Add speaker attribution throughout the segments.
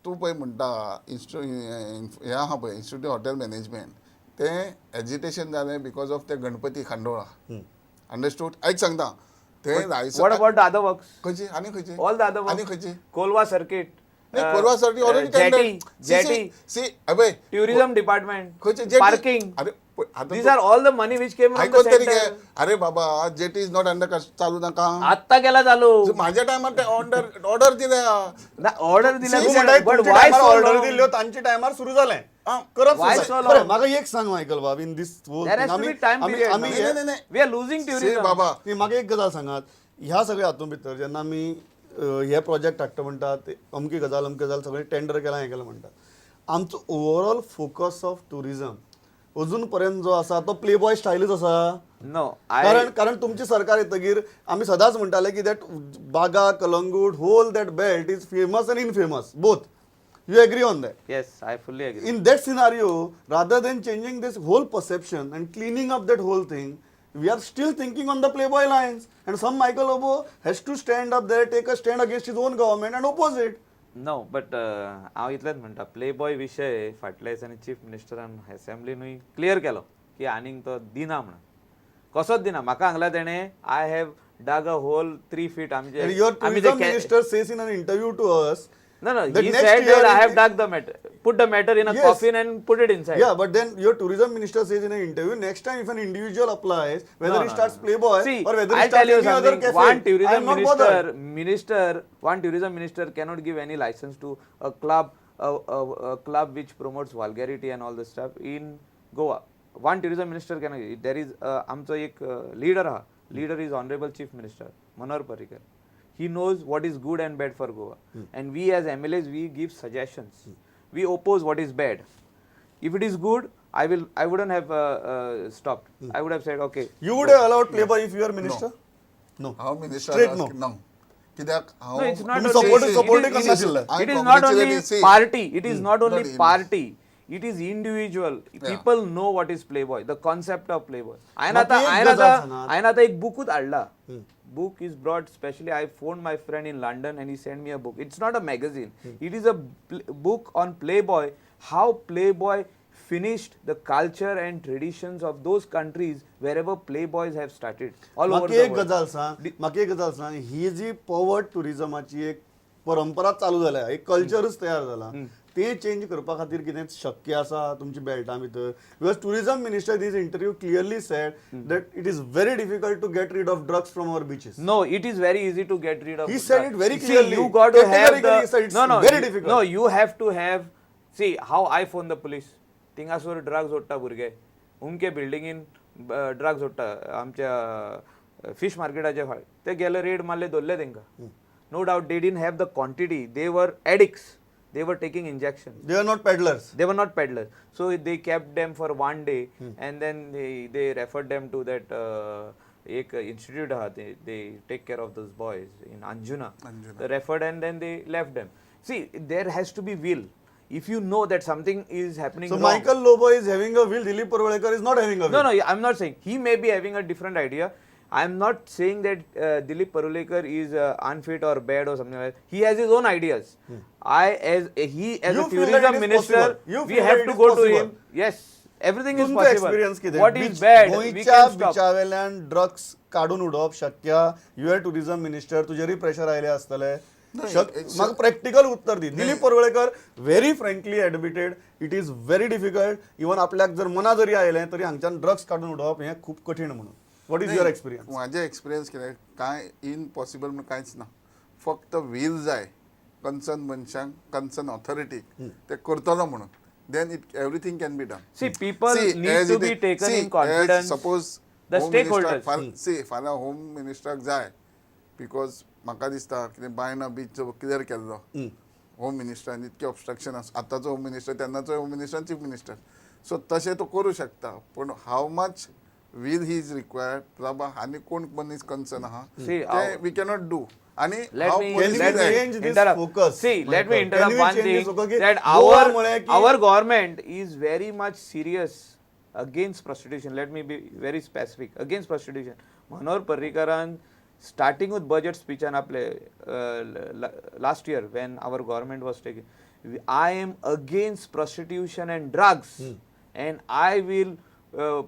Speaker 1: तूं पळय म्हणटा हें आहा पळय इन्स्टिट्यूट हॉटेल मॅनेजमेंट तें एजिटेशन जालें बिकॉज ऑफ ते गणपती खांडोळा अंडरस्टूड आयक सांगता ते
Speaker 2: What about the other works?
Speaker 1: खंयची आनी खंयची
Speaker 2: All the other
Speaker 1: आनी
Speaker 2: works.
Speaker 1: खंयची
Speaker 2: Kolwa circuit.
Speaker 1: नाही कोरवा साठी ऑलरेडी टेंडर
Speaker 2: jetty.
Speaker 1: सी अबे
Speaker 2: Tourism department.
Speaker 1: खंयचे जेटी
Speaker 2: Parking.
Speaker 1: अरे आता
Speaker 2: These are all the money which came from the
Speaker 1: आयकोन तरी घे
Speaker 2: center.
Speaker 1: अरे बाबा जेटी इज नॉट अंडर चालू नाका
Speaker 2: आत्ता केला चालू.
Speaker 1: माझ्या टायमार ते ऑर्डर दिल्या
Speaker 2: ऑर्डर दिल्या
Speaker 3: तूं म्हणटाय
Speaker 2: but
Speaker 3: तुमच्या
Speaker 2: why
Speaker 3: टायमार
Speaker 2: so
Speaker 3: ऑर्डर
Speaker 2: long?
Speaker 3: दिल्ल्यो तांच्या टायमार सुरू जालें करप
Speaker 2: Why so long?
Speaker 3: बरें म्हाका एक सांग मायकल बाब इन दीस
Speaker 2: There has to be time period.
Speaker 3: आमी
Speaker 1: नाही नाही नाही
Speaker 2: We are losing
Speaker 1: C
Speaker 2: tourism.
Speaker 1: बाबा
Speaker 3: ती म्हाका एक गजाल सांगात ह्या सगळ्या हातूंत भितर जेन्ना आमी हे प्रोजेक्ट हाडटा म्हणटात अमकी गजाल सगळें टेंडर केलां हें केलां म्हणटात आमचो ओवरऑल फोकस ऑफ टुरिजम अजून पर्यंत जो आसा तो प्ले बॉय स्टायलूच आसा
Speaker 2: No,
Speaker 3: कारण तुमची सरकार येतकीर आमी सदांच म्हणटाले की that Baga Calangute whole that belt is famous and infamous both you agree on that
Speaker 2: yes, I fully agree.
Speaker 3: in that scenario rather than changing this whole perception and cleaning up that whole thing we are still thinking on the playboy lines and some Michael Obo has to stand up there take a stand against his own government and oppose it.
Speaker 2: No, but हांव इतलेंच म्हणटा play boy विशय फाटल्या दिसांनी chief मिनिस्टरान असेंब्लीनूय clear केलो की आनीक तो दिना म्हणून कसोच दिना म्हाका सांगला तेणें I have dug a hole 3 feet आमचे
Speaker 3: And your tourism minister says in an interview to us
Speaker 2: No,
Speaker 3: that
Speaker 2: he
Speaker 3: next
Speaker 2: said
Speaker 3: year
Speaker 2: that I have
Speaker 3: it-
Speaker 2: dug the matter, put the matter in a
Speaker 3: Yes.
Speaker 2: coffin and put it inside.
Speaker 3: yeah but then your tourism minister says in an interview next time if an individual applies whether
Speaker 2: No,
Speaker 3: he
Speaker 2: no,
Speaker 3: starts
Speaker 2: no.
Speaker 3: playboy
Speaker 2: See,
Speaker 3: or whether he
Speaker 2: I'll
Speaker 3: starts
Speaker 2: tell you
Speaker 3: any other
Speaker 2: something.
Speaker 3: cafe
Speaker 2: One
Speaker 3: I am
Speaker 2: tourism
Speaker 3: not bothered.
Speaker 2: one tourism minister cannot give any license to a club, a club which promotes vulgarity and all this stuff in Goa. One tourism minister cannot. There is आमचो एक leader हा. Leader is honorable chief minister Manohar Parrikar. He knows what is good and bad for Goa, and we as MLAs we give suggestions. We oppose what is bad. If it is good, I wouldn't have stopped. I would have said okay.
Speaker 3: You would have allowed playboy if you are minister? No.
Speaker 1: हांव minister
Speaker 3: Straight no.
Speaker 1: ना कित्याक हांव
Speaker 2: No, it's not
Speaker 3: तुम्ही
Speaker 2: only.
Speaker 3: supporting
Speaker 2: it is-
Speaker 3: करनाशिल्ले.
Speaker 2: It is not only
Speaker 1: congratulate, see.
Speaker 2: party. It is not only
Speaker 1: Not in-
Speaker 2: party. It is individual. People know what is Playboy. The concept of Playboy.
Speaker 3: मग ते एक गजाल सांगात.
Speaker 2: Ion आता एक bookूच हाडला. Book is brought specially. I phoned my friend in London and he sent me a book. It's not a magazine. It is a book on Playboy. How Playboy finished the culture and traditions of those countries wherever Playboys have started all over
Speaker 3: म्हाका
Speaker 2: the
Speaker 3: एक
Speaker 2: world.
Speaker 3: गजाल सांग ही जी पॉवर्ट टुरिजमाची एक परंपरा चालू जाल्या एक कल्चरच तयार जाला ते चेंज करपा खातीर कितें शक्य आसा तुमच्या बेल्टा भितर because tourism minister this interview clearly said that it is very difficult to get rid of drugs from our beaches
Speaker 2: No, it is very easy to get rid of.
Speaker 3: He said it very
Speaker 2: See,
Speaker 3: clearly.
Speaker 2: you got to have
Speaker 3: Categorically he said
Speaker 2: the.
Speaker 3: it's
Speaker 2: No,
Speaker 3: very difficult.
Speaker 2: No, you have to have. See how I phone the police. थिंगासोर drugs ओडटा भुरगे उमके बिल्डिंगीन drugs ओडटा आमच्या fish मार्केटाचे फाळ ते गेले red मारले धरले तेंकां no doubt they didn't have the quantity they were addicts they were taking injection.
Speaker 3: They are not peddlers.
Speaker 2: They were not peddlers. So they kept them for one day and then they referred them to that एक institute they take care of those boys in Anjuna. They referred and then they left them. See, there has to be will. If you know that something is happening
Speaker 3: So
Speaker 2: wrong.
Speaker 3: Michael Lobo is having a will, Dilip Parvalekar is not having a will.
Speaker 2: No, I'm not saying. He may be having a different idea. I'm not saying that Dilip Parulekar is unfit or bad or something like that. He has his own ideas. As
Speaker 3: You
Speaker 2: a
Speaker 3: feel that it
Speaker 2: tourism
Speaker 3: is
Speaker 2: minister,
Speaker 3: possible. You
Speaker 2: we
Speaker 3: feel
Speaker 2: have
Speaker 3: that it
Speaker 2: to
Speaker 3: is
Speaker 2: go to
Speaker 3: possible.
Speaker 2: him. Yes, everything is
Speaker 3: तुमचो experience
Speaker 2: possible.
Speaker 3: कितें
Speaker 2: What is bad, we
Speaker 3: गोंयच्या
Speaker 2: can stop.
Speaker 3: बिचा वेल्यान drugs काडून उडोवप शक्य your tourism minister pressure प्रेशर आयले आसतले म्हाका प्रॅक्टिकल उत्तर दी Dilip Parwalekar very frankly admitted it is very difficult even आपल्याक जर मना जरी आयलें तरी हांगच्यान ड्रग्स काडून उडोवप हें खूब कठीण म्हणून वॉट इज युअर एक्सपिरियन्स
Speaker 1: माझे एक्सपिरियन्स कितें कांय इनपॉसिबल म्हणून कांयच ना फक्त वील जाय कन्सर्न मनशांक कन्सर्न ऑथॉरिटीक ते करतलो म्हणून then it everything can be done
Speaker 2: See, people need to be taken in confidence.
Speaker 1: Suppose
Speaker 2: The stakeholders.
Speaker 1: फाल्यां होम मिनिस्टराक जाय बिकॉज म्हाका दिसता कितें बायना बीच जो क्लियर केल्लो होम मिनिस्टरान इतकें ऑब्स्ट्रक्शन आसा आतांचो होम मिनिस्टर तेन्नाचो home minister chief minister so तशें तो करूं शकता पूण हाव much will he is required बाबा आनी कोण मनीस कन्सर्न आहा
Speaker 2: See,
Speaker 1: ते वी कॅनॉट डू आणि
Speaker 2: Let
Speaker 1: how
Speaker 2: me
Speaker 1: police
Speaker 3: let me
Speaker 1: will
Speaker 3: change this
Speaker 2: interrupt.
Speaker 3: focus,
Speaker 2: See, let me
Speaker 3: Michael.
Speaker 2: interrupt
Speaker 3: Can we
Speaker 2: one
Speaker 3: change
Speaker 2: thing
Speaker 3: this focus?
Speaker 2: that
Speaker 3: गोवामुळे की-
Speaker 2: our government is very much serious against prostitution. Let me be very specific against prostitution. Manohar Parrikaran starting with budget speech and आपले last year when our government was taking, I am against prostitution and drugs, and I will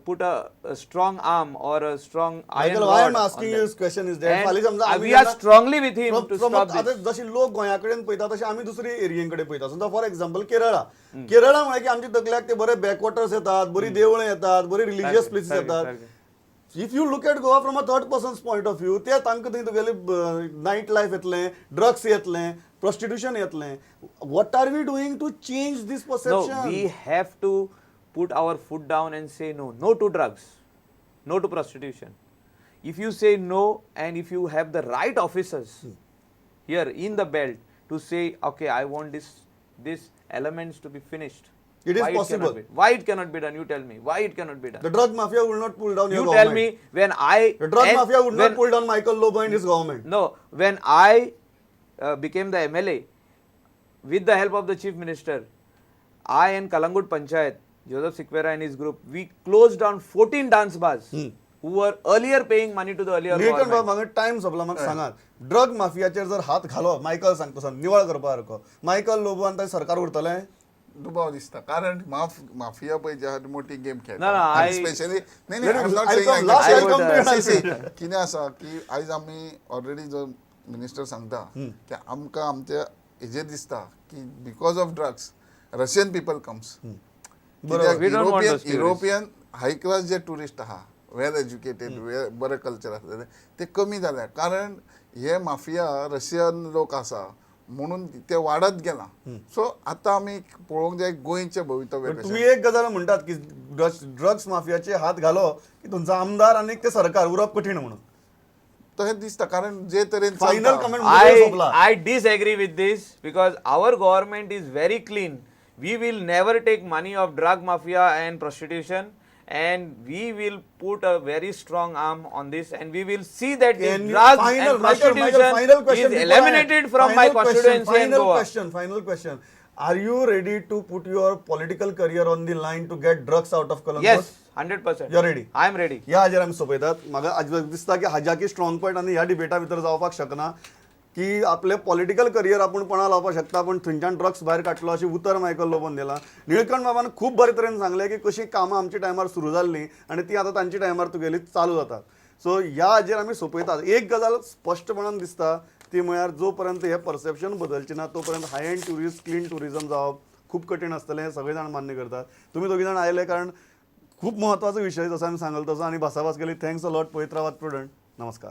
Speaker 2: put a strong arm or a strong iron
Speaker 3: Michael,
Speaker 2: rod
Speaker 3: why I'm
Speaker 2: on
Speaker 3: asking
Speaker 2: them.
Speaker 3: you this question is that
Speaker 2: And
Speaker 3: फाल्यां समजा आमी
Speaker 2: we are
Speaker 3: जेन्ना-
Speaker 2: strongly with him to
Speaker 3: from
Speaker 2: stop
Speaker 3: आता
Speaker 2: this.
Speaker 3: जशी लोक गोंया कडेन पळयता तशें आमी दुसरी एरियेकडे पळयता समजा फॉर एक्झाम्पल केरळा म्हळ्यार की आमच्या तकल्याक ते बरे बॅकवॉटर्स येतात बरी देवळां येतात बरी रिलिजियस प्लेसीस
Speaker 2: सारकें,
Speaker 3: येतात
Speaker 2: सारकें.
Speaker 3: If you look at Goa from a third person's point of view ते तांकां थंय तुगेले नायट लायफ येतलें ड्रग्स येतलें प्रॉस्टिट्यूशन येतलें what are we doing to change this
Speaker 2: No,
Speaker 3: perception
Speaker 2: we have to put our foot down and say no. No to drugs. No to prostitution. If you say no and if you have the right officers here in the belt to say, okay, I want this elements to be finished.
Speaker 3: It is
Speaker 2: Why
Speaker 3: possible.
Speaker 2: cannot be? Why it cannot be done? You tell me. Why it cannot be done?
Speaker 3: The drug mafia will not pull down your
Speaker 2: You
Speaker 3: government.
Speaker 2: tell me when I
Speaker 3: The drug
Speaker 2: and
Speaker 3: mafia would not
Speaker 2: when-
Speaker 3: pull down Michael Lobo and his government.
Speaker 2: No, when I became the MLA, with the help of the Chief Minister, I and Kalangut Panchayat, Joseph Sikwera and his group, we closed down 14 dance bars who were earlier paying money to the earlier
Speaker 3: Nilkanth
Speaker 2: government.
Speaker 3: म्हाका time सोंपला म्हाका सांगात drug माफियाचेर जर हात घालप Michael सांगता तसो निवळ करपा सारको मायकल लोबो आनी ताचें सरकार उरतलें
Speaker 1: दुबाव दिसता कारण माफिया पळय जे आहा ती मोठी गेम
Speaker 2: No,
Speaker 1: खेळटा
Speaker 2: no, I-
Speaker 1: स्पेशली नाही
Speaker 3: Let me-
Speaker 1: I'm not
Speaker 3: I'll
Speaker 1: saying
Speaker 3: come-
Speaker 1: I
Speaker 3: last
Speaker 1: can-
Speaker 3: I'll come to your
Speaker 1: See,
Speaker 3: answer.
Speaker 1: कितें आसा की आयज आमी ऑलरेडी जो मिनिस्टर सांगता की आमकां आमच्या हेजेर दिसता की because of drugs Russian people comes
Speaker 2: We don't want those tourists.
Speaker 1: European hi class J tourist आहा वेल एज्युकेटेड बरें कल्चर आसलेले ते कमी जाल्या कारण हे माफिया रशियन लोक आसा म्हणून ते वाडत गेला सो आतां आमी पळोवंक जाय गोंयचे भवितव्य
Speaker 3: पण
Speaker 1: कशें.
Speaker 3: तुम्ही एक गजाल म्हणटात की ड्रग्स माफियाचे हात घालो की तुमचा आमदार आणि ते सरकार उरप कठीण म्हणून
Speaker 1: तशें दिसता कारण जे तरेन
Speaker 3: फायनल
Speaker 1: चलता-
Speaker 3: comment सोंपला
Speaker 2: I disagree with this because our government is very clean. We will never take money of drug mafia and prostitution, and we will put a very strong arm on this, and we will see that this
Speaker 3: Can you-
Speaker 2: drugs
Speaker 3: final-
Speaker 2: and
Speaker 3: Michael,
Speaker 2: prostitution
Speaker 3: final question
Speaker 2: is
Speaker 3: before I-
Speaker 2: eliminated from my
Speaker 3: final question,
Speaker 2: constituency in Goa.
Speaker 3: Final question. Are you ready to put your political career on the line to get drugs out of Columbus?
Speaker 2: Yes, 100%.
Speaker 3: You're ready.
Speaker 2: I am ready.
Speaker 3: ह्या हाजेर आमी सोपयतात म्हाका आज दिसता की हाज्या की strong point आनी ह्या डिबेटा भितर जावपाक शकना की आपले पॉलिटिकल करियर आपण कोणा लावपाक शकता पण थंयच्यान ड्रग्स भायर काडटलो अशें उतर मायकल लोबोन दिलां निळकंठ बाबान खूब बरे तरेन सांगलें की कशी कामां आमच्या टायमार सुरू जाल्लीं आनी ती आतां तांच्या टायमार तुगेली चालू जातात सो ह्या हाजेर आमी सोपयतात एक गजाल स्पश्टपणान दिसता ती म्हळ्यार जो पर्यंत हे परसेप्शन बदलचें ना तो पर्यंत हाय एंड ट्युरिस्ट क्लीन टुरिजम जावप खूब कठीण आसतलें हे सगळे जाण मान्य करतात तुमी दोगी जाण आयले कारण खूब महत्वाचो विशय जसो आमी सांगलो तसो आनी भासाभास केली थँक्स अ लॉट पळयत रावात प्रुडंट नमस्कार